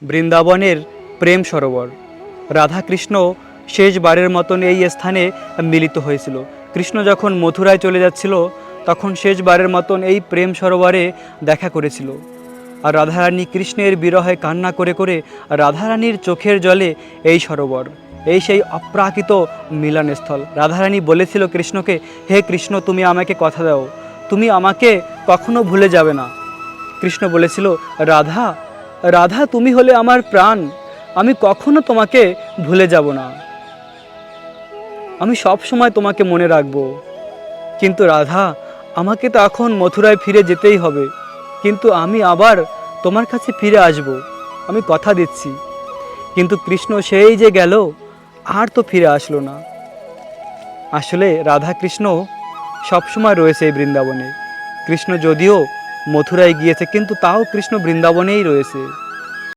বৃন্দাবনের প্রেম সরোবর। রাধা কৃষ্ণ শেষবারের মতন এই স্থানে মিলিত হয়েছিল। কৃষ্ণ যখন মথুরায় চলে যাচ্ছিল তখন শেষবারের মতন এই প্রেম সরোবরে দেখা করেছিল। আর রাধারানী কৃষ্ণের বিরহে কান্না করে করে রাধারানীর চোখের জলে এই সরোবর, এই সেই অপ্রাকৃত মিলনস্থল। রাধারানী বলেছিল কৃষ্ণকে, হে কৃষ্ণ, তুমি আমাকে কথা দাও, তুমি আমাকে কখনো ভুলে যাবে না। কৃষ্ণ বলেছিল, রাধা রাধা, তুমি হলে আমার প্রাণ, আমি কখনো তোমাকে ভুলে যাব না, আমি সব সময় তোমাকে মনে রাখব। কিন্তু রাধা, আমাকে তো এখন মথুরায় ফিরে যেতেই হবে, কিন্তু আমি আবার তোমার কাছে ফিরে আসব, আমি কথা দিচ্ছি। কিন্তু কৃষ্ণ সেই যে গেল, আর তো ফিরে আসলো না। আসলে রাধা কৃষ্ণ সবসময় রয়েছে এই বৃন্দাবনে। কৃষ্ণ যদিও মথুরায় গিয়েছে, কিন্তু তাও কৃষ্ণ বৃন্দাবনেই রয়েছে।